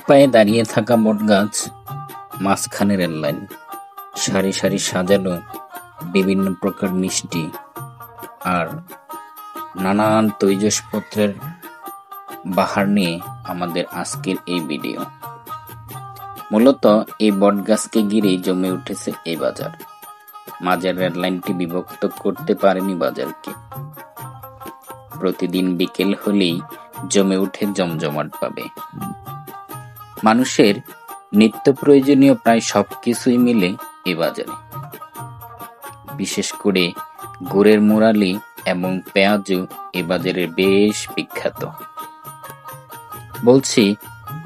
পায়ে দাঁড়িয়ে থাকা বটগাছ, মাঝখানে রেললাইন, সারি সারি সাজানো বিভিন্ন প্রকার মিষ্টি আর নানান তৈজসপত্রের বাহার নিয়ে আমাদের আজকের এই ভিডিও। মূলত এই বটগাছকে ঘিরেই জমে উঠেছে এই বাজার। মাঝের রেললাইনটি বিভক্ত করতে পারেনি বাজারকে। প্রতিদিন বিকেল হলেই জমে উঠে জমজমাট পাবে। মানুষের নিত্য প্রয়োজনীয় প্রায় সবকিছুই মিলে এ বাজারে। বিশেষ করে গুড়ের মুরালি এবং পেঁয়াজু এ বাজারের বেশ বিখ্যাত। বলছি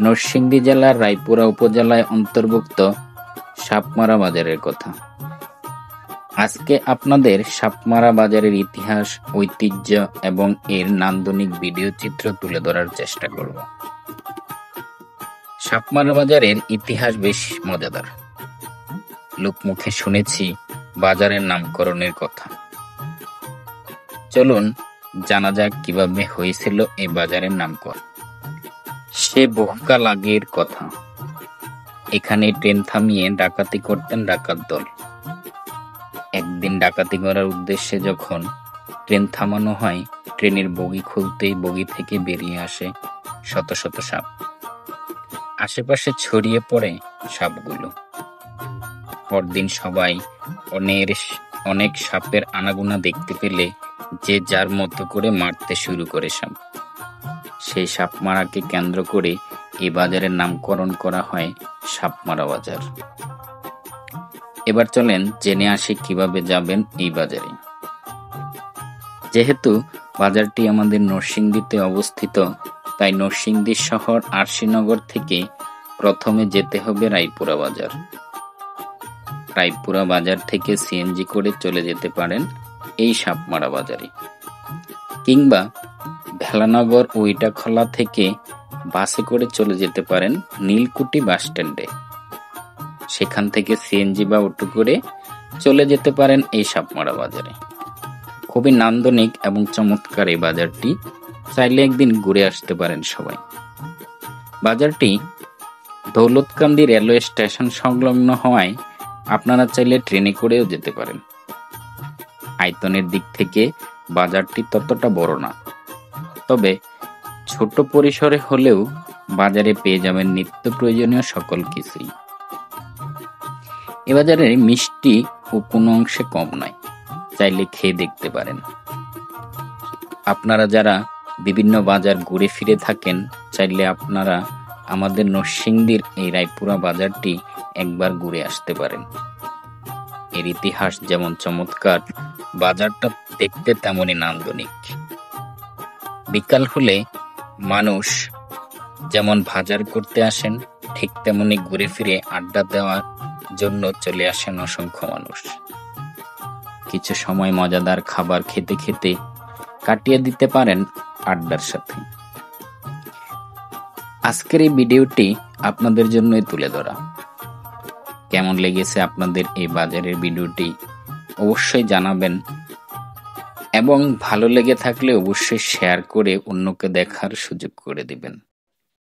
নরসিংদী জেলার রায়পুরা উপজেলায় অন্তর্ভুক্ত সাপমারা বাজারের কথা। আজকে আপনাদের সাপমারা বাজারের ইতিহাস, ঐতিহ্য এবং এর নান্দনিক ভিডিও চিত্র তুলে ধরার চেষ্টা করব। সাপমারা বাজারের ইতিহাস বেশ মজাদার। লোকমুখে শুনেছি বাজারের নামকরণের কথা। চলুন জানা যাক কিভাবে হয়েছিল এই বাজারের নামকরণ। সে বহুকাল আগের কথা। এখানে ট্রেন থামিয়ে ডাকাতি করতেন ডাকাত দল। একদিন ডাকাতি করার উদ্দেশ্যে যখন ট্রেন থামানো হয়, ট্রেনের বগি খুলতেই বগি থেকে বেরিয়ে আসে শত শত সাপ। আশেপাশে ছড়িয়ে পড়ে সাপগুলো। পরদিন সবাই অনেক সাপের আনাগোনা দেখতে পেলে যে যার মতো করে মারতে শুরু করে সাপ। সেই সাপ মারাকে কেন্দ্র করে এই বাজারের নামকরণ করা হয় সাপমারা বাজার। এবার চলেন জেনে আসি কিভাবে যাবেন এই বাজারে। যেহেতু বাজারটি আমাদের নরসিংদীতে অবস্থিত, তাই নরসিংদী শহর আরশিনগর থেকে প্রথমে যেতে হবে রায়পুরা বাজার। রায়পুরা বাজার থেকে সিএনজি করে চলে যেতে পারেন এই সাপমারা বাজারে, কিংবা ভেলানগর ও ইটাখলা থেকে বাসে করে চলে যেতে পারেন নীলকুঠি বাস স্ট্যান্ডে। সেখান থেকে সিএনজি বা অটো করে চলে যেতে পারেন এই সাপমারা বাজারে। খুবই নান্দনিক এবং চমৎকার এই বাজারটি, চাইলে একদিন ঘুরে আসতে পারেন সবাই। বাজারটি দৌলতকান্দি রেলওয়ে স্টেশন সংলগ্ন হওয়ায় আপনারা চাইলে ট্রেনে করেও যেতে পারেন। আয়তনের দিক থেকে বাজারটি ততটা বড় না, তবে ছোট পরিসরে হলেও বাজারে পেয়ে যাবেন নিত্য প্রয়োজনীয় সকল কিছুই। এ বাজারে মিষ্টি ও কোনো অংশে কম নয়, চাইলে খেয়ে দেখতে পারেন। আপনারা যারা বিভিন্ন বাজার ঘুরে ফিরে থাকেন, চাইলে আপনারা আমাদের নরসিংদীর এই রায়পুরা বাজারটি একবার ঘুরে আসতে পারেন। এর ইতিহাস যেমন চমৎকার, বাজারটা দেখতে তেমনই নান্দনিক। বিকাল হলে মানুষ যেমন বাজার করতে আসেন, ঠিক তেমনি ঘুরে ফিরে আড্ডা দেওয়ার জন্য চলে আসেন অসংখ্য মানুষ। কিছু সময় মজাদার খাবার খেতে খেতে কাটিয়ে দিতে পারেন আড্ডার সাথে। আজকের এই ভিডিওটি আপনাদের জন্যই তুলে ধরা। কেমন লেগেছে আপনাদের এই বাজারের ভিডিওটি অবশ্যই জানাবেন, এবং ভালো লেগে থাকলে অবশ্যই শেয়ার করে অন্যকে দেখার সুযোগ করে দিবেন।